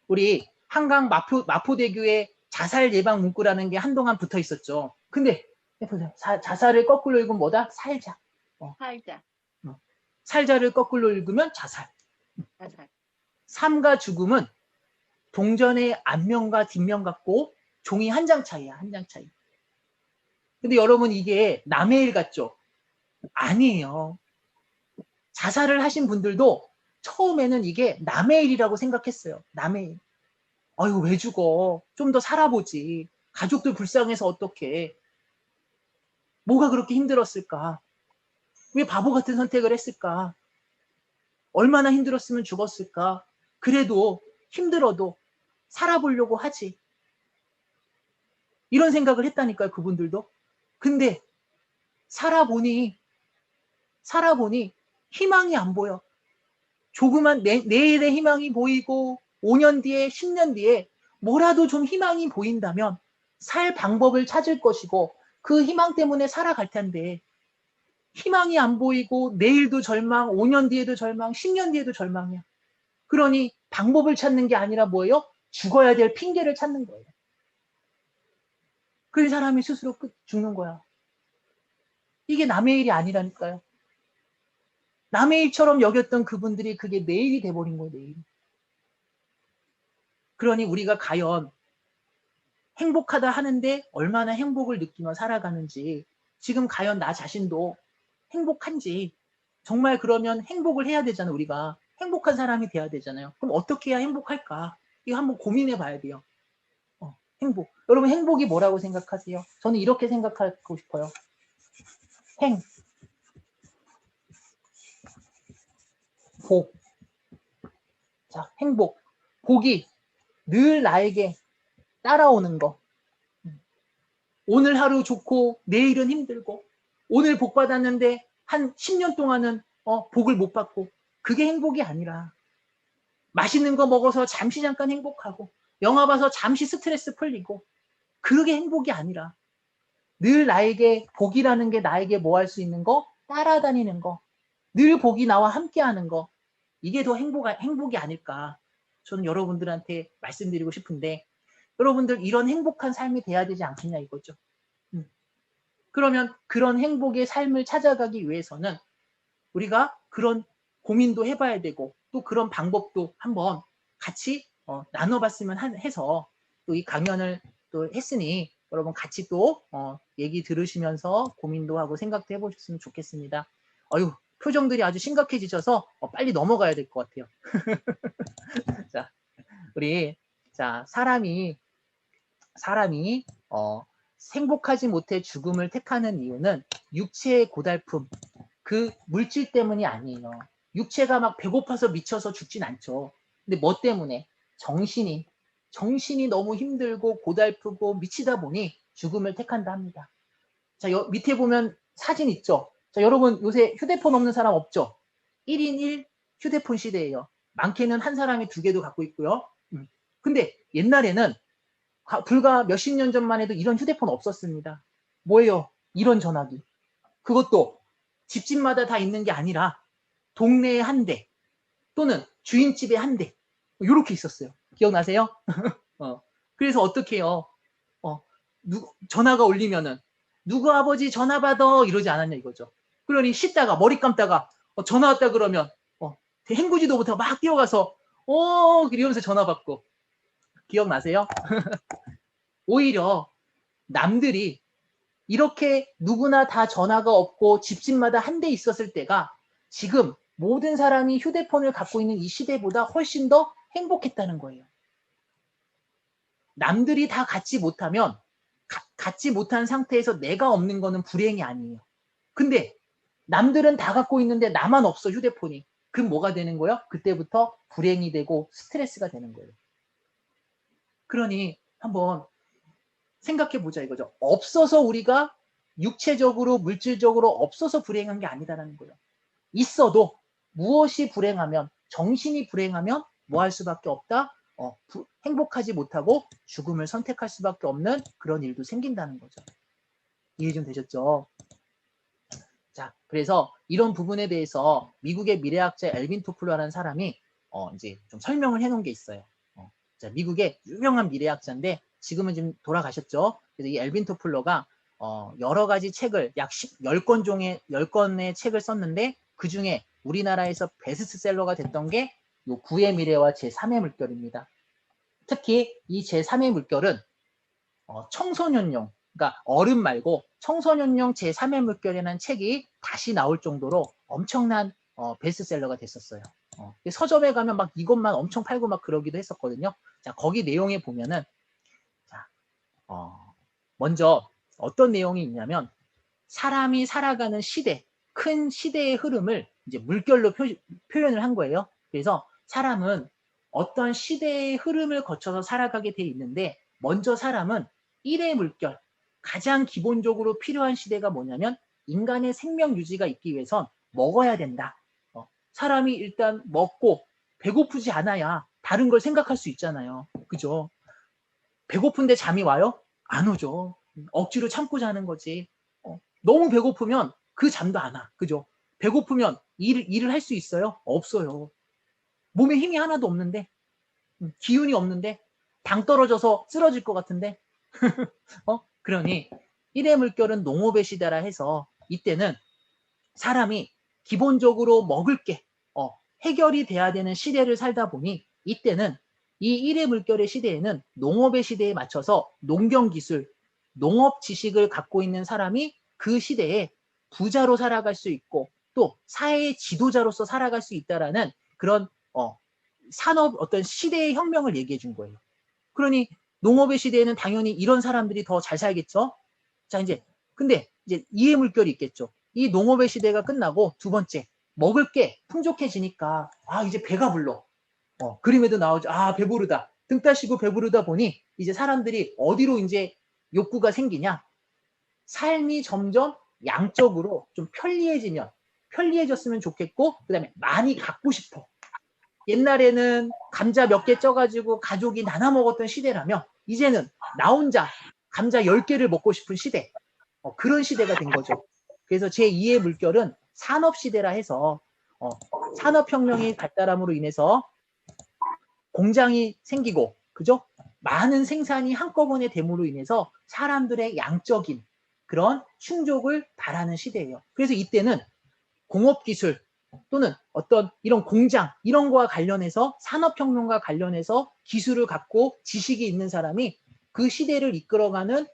우리 한강 마포대교에 자살 예방 문구라는 게 한동안 붙어 있었죠. 근데 보세요. 자살을 거꾸로 읽으면 뭐다? 살자. 살자. 살자를 거꾸로 읽으면 자살. 자살. 삶과 죽음은 동전의 앞면과 뒷면 같고 종이 한 장 차이야. 한 장 차이. 근데 여러분 이게 남의 일 같죠? 아니에요. 자살을 하신 분들도 처음에는 이게 남의 일이라고 생각했어요. 남의 일. 아유, 왜 죽어? 좀 더 살아보지. 가족들 불쌍해서 어떡해. 뭐가 그렇게 힘들었을까? 왜 바보 같은 선택을 했을까? 얼마나 힘들었으면 죽었을까? 그래도 힘들어도 살아보려고 하지. 이런 생각을 했다니까요, 그분들도. 근데 살아보니 희망이 안 보여. 조그만 내일의 희망이 보이고 5년 뒤에 10년 뒤에 뭐라도 좀 희망이 보인다면 살 방법을 찾을 것이고 그 희망 때문에 살아갈 텐데 희망이 안 보이고 내일도 절망, 5년 뒤에도 절망, 10년 뒤에도 절망이야. 그러니 방법을 찾는 게 아니라 뭐예요? 죽어야 될 핑계를 찾는 거예요. 그 사람이 스스로 죽는 거야. 이게 남의 일이 아니라니까요. 남의 일처럼 여겼던 그분들이 그게 내 일이 돼버린 거예요. 내 일. 그러니 우리가 과연 행복하다 하는데 얼마나 행복을 느끼며 살아가는지, 지금 과연 나 자신도 행복한지, 정말 그러면 행복을 해야 되잖아요. 우리가 행복한 사람이 돼야 되잖아요. 그럼 어떻게 해야 행복할까? 이거 한번 고민해 봐야 돼요. 행복. 여러분 행복이 뭐라고 생각하세요? 저는 이렇게 생각하고 싶어요. 복. 자, 행복. 복이 늘 나에게 따라오는 거. 오늘 하루 좋고 내일은 힘들고, 오늘 복 받았는데 한 10년 동안은 복을 못 받고, 그게 행복이 아니라 맛있는 거 먹어서 잠시 잠깐 행복하고 영화 봐서 잠시 스트레스 풀리고, 그게 행복이 아니라 늘 나에게 복이라는 게 나에게 뭐 할 수 있는 거? 따라다니는 거. 늘 복이 나와 함께하는 거. 이게 더 행복이 아닐까. 저는 여러분들한테 말씀드리고 싶은데, 여러분들 이런 행복한 삶이 돼야 되지 않겠냐 이거죠. 그러면 그런 행복의 삶을 찾아가기 위해서는 우리가 그런 고민도 해봐야 되고, 또 그런 방법도 한번 같이 나눠봤으면 해서 또 이 강연을 또 했으니 여러분 같이 또 얘기 들으시면서 고민도 하고 생각도 해보셨으면 좋겠습니다. 어휴, 표정들이 아주 심각해지셔서 빨리 넘어가야 될 것 같아요. 자, 우리 사람이 행복하지 못해 죽음을 택하는 이유는 육체의 고달픔, 그 물질 때문이 아니에요. 육체가 막 배고파서 미쳐서 죽진 않죠. 근데 뭐 때문에? 정신이 너무 힘들고 고달프고 미치다 보니 죽음을 택한다 합니다. 자, 밑에 보면 사진 있죠? 자, 여러분 요새 휴대폰 없는 사람 없죠? 1인 1 휴대폰 시대예요. 많게는 한 사람이 2개도 갖고 있고요. 근데 옛날에는 불과 몇십 년 전만 해도 이런 휴대폰 없었습니다. 뭐예요? 이런 전화기. 그것도 집집마다 다 있는 게 아니라 동네에 한 대, 또는 주인집에 한 대, 이렇게 있었어요. 기억나세요? 그래서 어떻게 해요? 전화가 울리면은 누구 아버지 전화 받아 이러지 않았냐 이거죠. 그러니 씻다가 머리 감다가 전화 왔다 그러면 헹구지도부터 막 뛰어가서 이러면서 전화 받고. 기억나세요? 오히려 남들이 이렇게 누구나 다 전화가 없고 집집마다 한 대 있었을 때가 지금 모든 사람이 휴대폰을 갖고 있는 이 시대보다 훨씬 더 행복했다는 거예요. 남들이 다 갖지 못하면 갖지 못한 상태에서 내가 없는 거는 불행이 아니에요. 근데 남들은 다 갖고 있는데 나만 없어, 휴대폰이. 그럼 뭐가 되는 거예요? 그때부터 불행이 되고 스트레스가 되는 거예요. 그러니 한번 생각해 보자 이거죠. 없어서 우리가 육체적으로 물질적으로 없어서 불행한 게 아니다라는 거예요. 있어도 무엇이 불행하면, 정신이 불행하면 뭐 할 수밖에 없다? 행복하지 못하고 죽음을 선택할 수밖에 없는 그런 일도 생긴다는 거죠. 이해 좀 되셨죠? 자, 그래서 이런 부분에 대해서 미국의 미래학자 엘빈 토플러라는 사람이 이제 좀 설명을 해놓은 게 있어요. 자, 미국의 유명한 미래학자인데 지금은 지금 돌아가셨죠. 그래서 이 엘빈 토플러가 여러 가지 책을 약 10권의 책을 썼는데 그 중에 우리나라에서 베스트셀러가 됐던 게 요 9의 미래와 제3의 물결입니다. 특히 이 제3의 물결은 청소년용, 그러니까 어른 말고 청소년용 제3의 물결이라는 책이 다시 나올 정도로 엄청난 베스트셀러가 됐었어요. 서점에 가면 막 이것만 엄청 팔고 막 그러기도 했었거든요. 자, 거기 내용에 보면은 자, 먼저 어떤 내용이 있냐면 사람이 살아가는 시대, 큰 시대의 흐름을 이제 물결로 표현을 한 거예요. 그래서 사람은 어떤 시대의 흐름을 거쳐서 살아가게 돼 있는데 먼저 사람은 1의 물결, 가장 기본적으로 필요한 시대가 뭐냐면 인간의 생명 유지가 있기 위해선 먹어야 된다. 사람이 일단 먹고 배고프지 않아야 다른 걸 생각할 수 있잖아요. 그죠? 배고픈데 잠이 와요? 안 오죠. 억지로 참고 자는 거지. 너무 배고프면 그 잠도 안 와. 그죠? 배고프면 일을 할 수 있어요? 없어요. 몸에 힘이 하나도 없는데, 기운이 없는데, 당 떨어져서 쓰러질 것 같은데. 그러니 1의 물결은 농업의 시대라 해서 이때는 사람이 기본적으로 먹을 게 해결이 돼야 되는 시대를 살다 보니 이때는 이 1의 물결의 시대에는 농업의 시대에 맞춰서 농경기술, 농업 지식을 갖고 있는 사람이 그 시대에 부자로 살아갈 수 있고 또 사회의 지도자로서 살아갈 수 있다라는 그런 산업 어떤 시대의 혁명을 얘기해 준 거예요. 그러니 농업의 시대에는 당연히 이런 사람들이 더 잘 살겠죠. 자, 근데 이제 2의 물결이 있겠죠. 이 농업의 시대가 끝나고 두 번째, 먹을 게 풍족해지니까 이제 배가 불러. 그림에도 나오죠. 배부르다. 등 따시고 배부르다 보니 이제 사람들이 어디로 이제 욕구가 생기냐? 삶이 점점 양적으로 좀 편리해졌으면 좋겠고, 그 다음에 많이 갖고 싶어. 옛날에는 감자 몇 개 쪄가지고 가족이 나눠 먹었던 시대라면 이제는 나 혼자 감자 10개를 먹고 싶은 시대. 그런 시대가 된 거죠. 그래서 제2의 물결은 산업시대라 해서 산업혁명이 발달함으로 인해서 공장이 생기고, 그죠? 많은 생산이 한꺼번에 됨으로 인해서 사람들의 양적인 그런 충족을 바라는 시대예요. 그래서 이때는 공업기술 또는 어떤 이런 공장 이런 거와 관련해서 산업혁명과 관련해서 기술을 갖고 지식이 있는 사람이 그 시대를 이끌어가는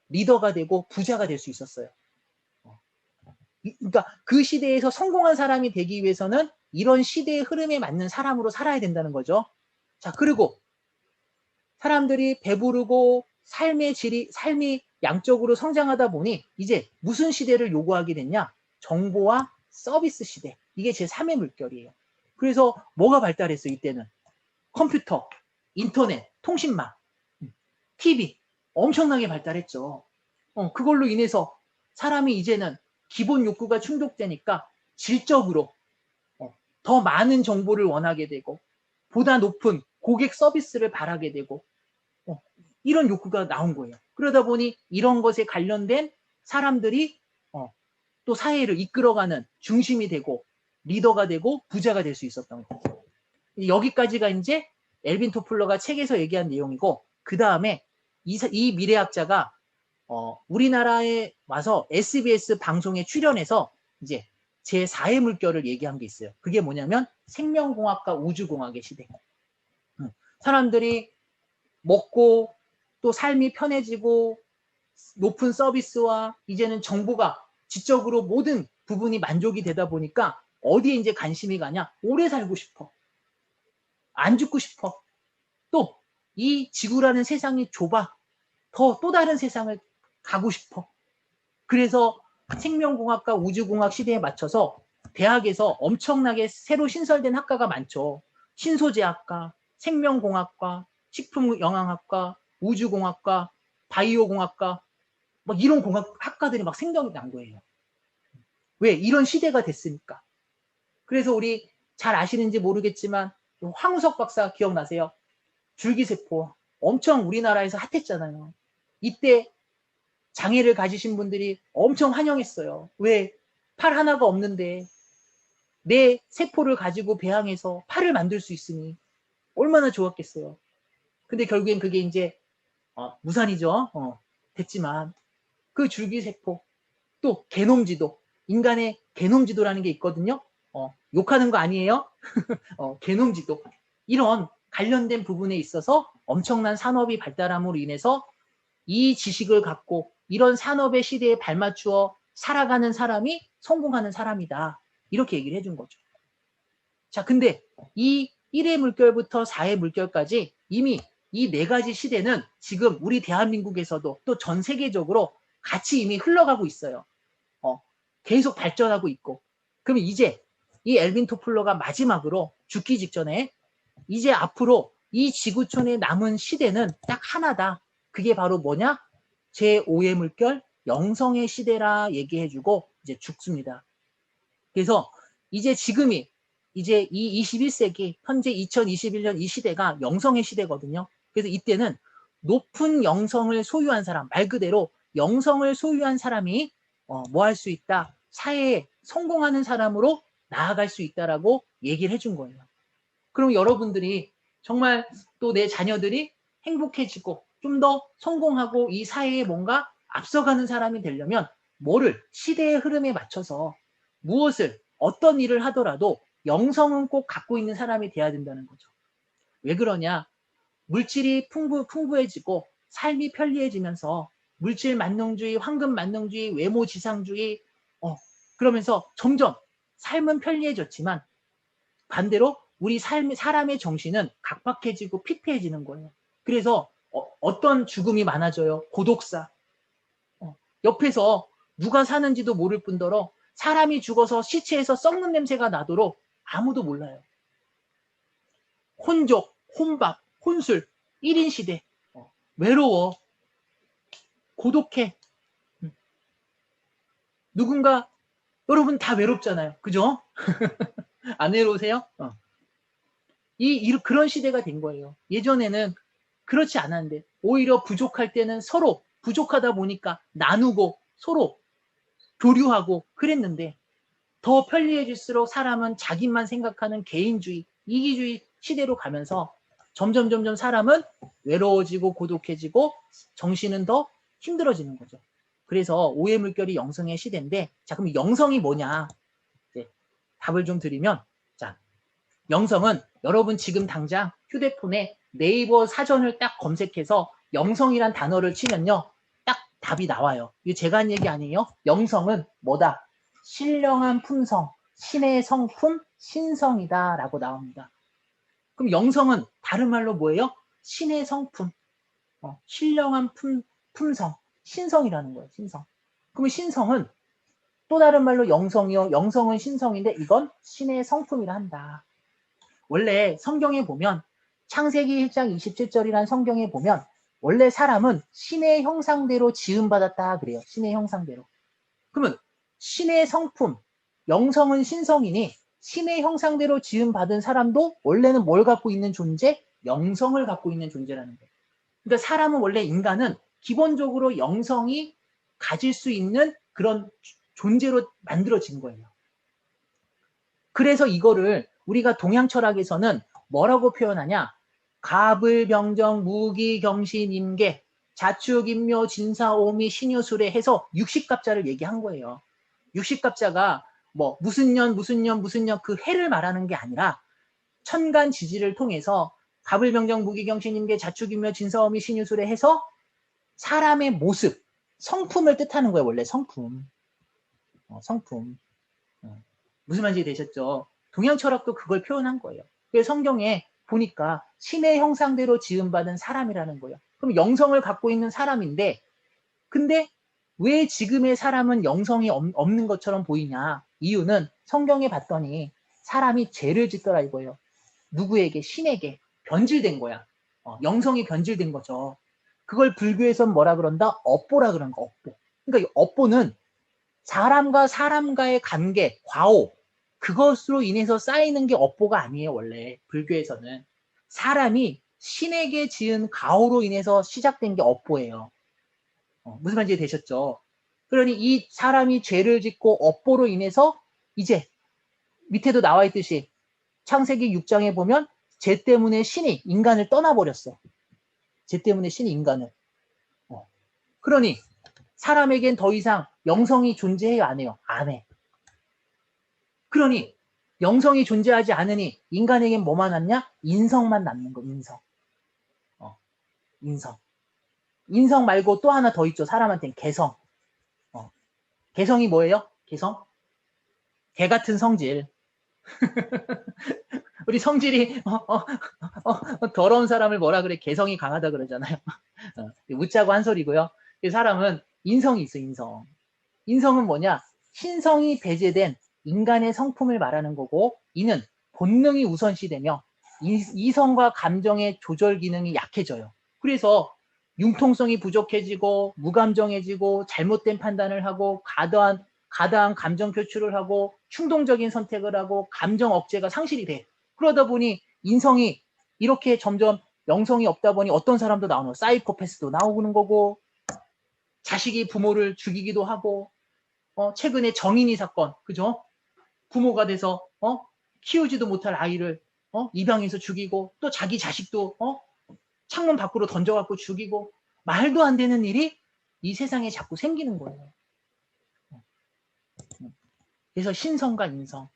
리더가 되고 부자가 될 수 있었어요. 그러니까 그 시대에서 성공한 사람이 되기 위해서는 이런 시대의 흐름에 맞는 사람으로 살아야 된다는 거죠. 자, 그리고 사람들이 배부르고 삶이 양적으로 성장하다 보니 이제 무슨 시대를 요구하게 됐냐? 정보와 서비스 시대. 이게 제3의 물결이에요. 그래서 뭐가 발달했어요, 이때는? 컴퓨터, 인터넷, 통신망, TV 엄청나게 발달했죠. 그걸로 인해서 사람이 이제는 기본 욕구가 충족되니까 질적으로 더 많은 정보를 원하게 되고 보다 높은 고객 서비스를 바라게 되고 이런 욕구가 나온 거예요. 그러다 보니 이런 것에 관련된 사람들이 또 사회를 이끌어가는 중심이 되고 리더가 되고 부자가 될 수 있었던 거죠. 여기까지가 이제 엘빈 토플러가 책에서 얘기한 내용이고, 그 다음에 이 미래학자가 우리나라에 와서 SBS 방송에 출연해서 이제 제4의 물결을 얘기한 게 있어요. 그게 뭐냐면 생명공학과 우주공학의 시대. 사람들이 먹고 또 삶이 편해지고 높은 서비스와 이제는 정보가 지적으로 모든 부분이 만족이 되다 보니까 어디에 이제 관심이 가냐? 오래 살고 싶어. 안 죽고 싶어. 또 이 지구라는 세상이 좁아. 또 다른 세상을 가고 싶어. 그래서 생명공학과 우주공학 시대에 맞춰서 대학에서 엄청나게 새로 신설된 학과가 많죠. 신소재학과, 생명공학과, 식품영양학과, 우주공학과, 바이오공학과, 막 이런 학과들이 막 생겨난 거예요. 왜? 이런 시대가 됐으니까. 그래서 우리 잘 아시는지 모르겠지만 황우석 박사 기억나세요? 줄기세포 엄청 우리나라에서 핫했잖아요. 이때 장애를 가지신 분들이 엄청 환영했어요. 왜? 팔 하나가 없는데 내 세포를 가지고 배양해서 팔을 만들 수 있으니 얼마나 좋았겠어요. 근데 결국엔 그게 이제 무산이죠. 됐지만 그 줄기세포 또 게놈지도, 인간의 게놈지도라는 게 있거든요. 욕하는 거 아니에요? 게놈지도, 이런 관련된 부분에 있어서 엄청난 산업이 발달함으로 인해서 이 지식을 갖고 이런 산업의 시대에 발맞추어 살아가는 사람이 성공하는 사람이다. 이렇게 얘기를 해준 거죠. 자, 근데 이 1의 물결부터 4의 물결까지 이미 이 네 가지 시대는 지금 우리 대한민국에서도 또 전 세계적으로 같이 이미 흘러가고 있어요. 계속 발전하고 있고. 그럼 이제 이 엘빈 토플러가 마지막으로 죽기 직전에 이제 앞으로 이 지구촌에 남은 시대는 딱 하나다. 그게 바로 뭐냐? 제5의 물결 영성의 시대라 얘기해주고 이제 죽습니다. 그래서 이제 지금이 이제 이 21세기 현재 2021년 이 시대가 영성의 시대거든요. 그래서 이때는 높은 영성을 소유한 사람, 말 그대로 영성을 소유한 사람이 뭐 할 수 있다? 사회에 성공하는 사람으로 나아갈 수 있다라고 얘기를 해준 거예요. 그럼 여러분들이 정말 또 내 자녀들이 행복해지고 좀 더 성공하고 이 사회에 뭔가 앞서가는 사람이 되려면 뭐를 시대의 흐름에 맞춰서 무엇을 어떤 일을 하더라도 영성은 꼭 갖고 있는 사람이 돼야 된다는 거죠. 왜 그러냐? 물질이 풍부해지고 삶이 편리해지면서 물질 만능주의, 황금 만능주의, 외모 지상주의 그러면서 점점 삶은 편리해졌지만 반대로 우리 사람의 정신은 각박해지고 피폐해지는 거예요. 그래서 어떤 죽음이 많아져요? 고독사. 옆에서 누가 사는지도 모를 뿐더러 사람이 죽어서 시체에서 썩는 냄새가 나도록 아무도 몰라요. 혼족, 혼밥, 혼술, 1인 시대. 외로워. 고독해. 누군가, 여러분 다 외롭잖아요. 그죠? 안 외로우세요? 그런 시대가 된 거예요. 예전에는 그렇지 않았는데 오히려 부족할 때는 서로 부족하다 보니까 나누고 서로 교류하고 그랬는데 더 편리해질수록 사람은 자기만 생각하는 개인주의, 이기주의 시대로 가면서 점점 사람은 외로워지고 고독해지고 정신은 더 힘들어지는 거죠. 그래서 오해 물결이 영성의 시대인데, 자, 그럼 영성이 뭐냐? 이제 답을 좀 드리면, 자, 영성은 여러분 지금 당장 휴대폰에 네이버 사전을 딱 검색해서 영성이란 단어를 치면요, 딱 답이 나와요. 이거 제가 한 얘기 아니에요? 영성은 뭐다? 신령한 품성, 신의 성품, 신성이다 라고 나옵니다. 그럼 영성은 다른 말로 뭐예요? 신의 성품, 신령한 품성, 신성이라는 거예요. 신성. 그러면 신성은 또 다른 말로 영성이요. 영성은 신성인데 이건 신의 성품이라 한다. 원래 성경에 보면 창세기 1장 27절이라는 성경에 보면 원래 사람은 신의 형상대로 지음받았다 그래요. 신의 형상대로. 그러면 신의 성품, 영성은 신성이니 신의 형상대로 지음받은 사람도 원래는 뭘 갖고 있는 존재? 영성을 갖고 있는 존재라는 거예요. 그러니까 사람은 원래 인간은 기본적으로 영성이 가질 수 있는 그런 존재로 만들어진 거예요. 그래서 이거를 우리가 동양 철학에서는 뭐라고 표현하냐? 가불병정 무기경신임계 자축인묘 진사오미 신유술에 해서 60갑자를 얘기한 거예요. 60갑자가 뭐 무슨 년 그 해를 말하는 게 아니라 천간지지를 통해서 가불병정 무기경신임계 자축인묘 진사오미 신유술에 해서 사람의 모습, 성품을 뜻하는 거예요. 원래 성품. 성품. 무슨 말인지 되셨죠? 동양 철학도 그걸 표현한 거예요. 그래서 성경에 보니까 신의 형상대로 지음받은 사람이라는 거예요. 그럼 영성을 갖고 있는 사람인데, 근데 왜 지금의 사람은 영성이 없는 것처럼 보이냐? 이유는 성경에 봤더니 사람이 죄를 짓더라 이거예요. 누구에게? 신에게 변질된 거야. 영성이 변질된 거죠. 그걸 불교에서는 뭐라 그런다? 업보라 그런 거, 업보. 그러니까 이 업보는 사람과 사람과의 관계, 과오, 그것으로 인해서 쌓이는 게 업보가 아니에요, 원래. 불교에서는. 사람이 신에게 지은 가오로 인해서 시작된 게 업보예요. 무슨 말인지 되셨죠? 그러니 이 사람이 죄를 짓고 업보로 인해서 이제 밑에도 나와 있듯이 창세기 6장에 보면 죄 때문에 신이 인간을 떠나버렸어. 죄 때문에 신이 인간을. 그러니 사람에겐 더 이상 영성이 존재해요, 안 해요? 안 해. 그러니 영성이 존재하지 않으니 인간에겐 뭐만 남냐? 인성만 남는 거, 인성. 인성. 인성 말고 또 하나 더 있죠. 사람한테는 개성. 개성이 뭐예요? 개성? 개 같은 성질. 우리 성질이 더러운 사람을 뭐라 그래? 개성이 강하다 그러잖아요. 웃자고 한 소리고요. 사람은 인성이 있어, 인성. 인성은 뭐냐? 신성이 배제된 인간의 성품을 말하는 거고, 이는 본능이 우선시되며 이성과 감정의 조절 기능이 약해져요. 그래서 융통성이 부족해지고 무감정해지고 잘못된 판단을 하고 과다한 감정 표출을 하고 충동적인 선택을 하고 감정 억제가 상실이 돼. 그러다 보니 인성이 이렇게 점점 영성이 없다 보니 어떤 사람도 나오는 사이코패스도 나오는 거고, 자식이 부모를 죽이기도 하고, 최근에 정인이 사건, 그죠? 부모가 돼서 키우지도 못할 아이를 입양해서 죽이고, 또 자기 자식도 창문 밖으로 던져갖고 죽이고, 말도 안 되는 일이 이 세상에 자꾸 생기는 거예요. 그래서 신성과 인성.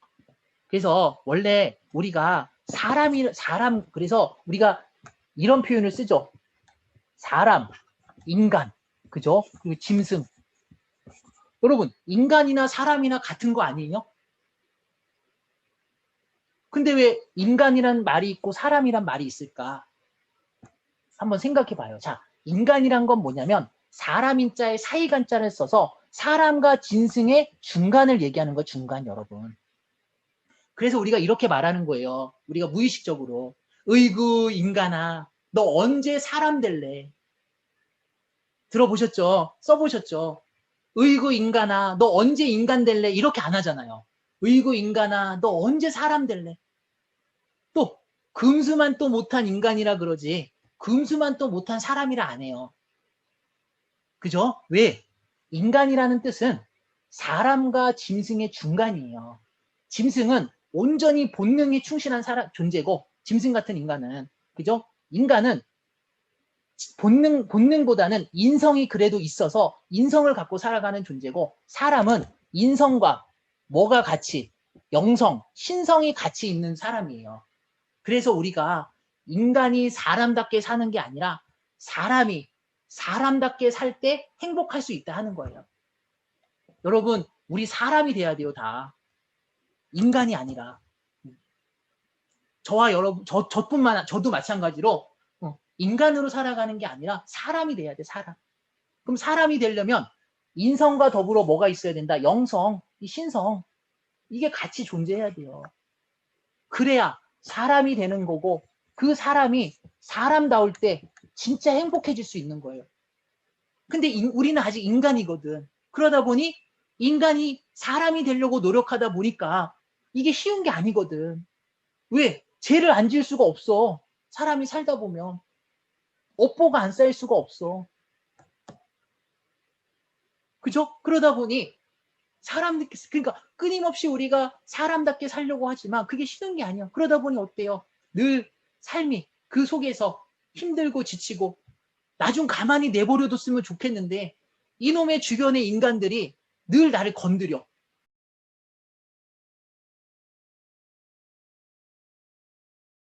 그래서 원래 우리가 그래서 우리가 이런 표현을 쓰죠. 사람, 인간, 그죠? 그리고 짐승. 여러분, 인간이나 사람이나 같은 거 아니에요? 근데 왜 인간이란 말이 있고 사람이란 말이 있을까? 한번 생각해 봐요. 자, 인간이란 건 뭐냐면 사람인 자에 사이간자를 써서 사람과 짐승의 중간을 얘기하는 거, 중간, 여러분. 그래서 우리가 이렇게 말하는 거예요. 우리가 무의식적으로. 으이구, 인간아, 너 언제 사람 될래? 들어보셨죠? 써보셨죠? 으이구, 인간아, 너 언제 인간 될래? 이렇게 안 하잖아요. 으이구, 인간아, 너 언제 사람 될래? 또 금수만 또 못한 인간이라 그러지, 금수만 또 못한 사람이라 안 해요. 그죠? 왜? 인간이라는 뜻은 사람과 짐승의 중간이에요. 짐승은 온전히 본능에 충실한 존재고, 짐승 같은 인간은, 그죠? 인간은 본능보다는 인성이 그래도 있어서 인성을 갖고 살아가는 존재고, 사람은 인성과 뭐가 같이, 영성, 신성이 같이 있는 사람이에요. 그래서 우리가 인간이 사람답게 사는 게 아니라 사람이 사람답게 살 때 행복할 수 있다 하는 거예요. 여러분, 우리 사람이 돼야 돼요, 다. 인간이 아니라. 저와 여러분, 저도 마찬가지로 인간으로 살아가는 게 아니라 사람이 돼야 돼, 사람. 그럼 사람이 되려면 인성과 더불어 뭐가 있어야 된다? 영성, 신성. 이게 같이 존재해야 돼요. 그래야 사람이 되는 거고, 그 사람이 사람다울 때 진짜 행복해질 수 있는 거예요. 근데 우리는 아직 인간이거든. 그러다 보니 인간이 사람이 되려고 노력하다 보니까 이게 쉬운 게 아니거든. 왜? 죄를 안 지을 수가 없어. 사람이 살다 보면. 업보가 안 쌓일 수가 없어. 그죠? 그러다 보니 그러니까 끊임없이 우리가 사람답게 살려고 하지만 그게 쉬운 게 아니야. 그러다 보니 어때요? 늘 삶이 그 속에서 힘들고 지치고, 나 좀 가만히 내버려뒀으면 좋겠는데 이놈의 주변의 인간들이 늘 나를 건드려.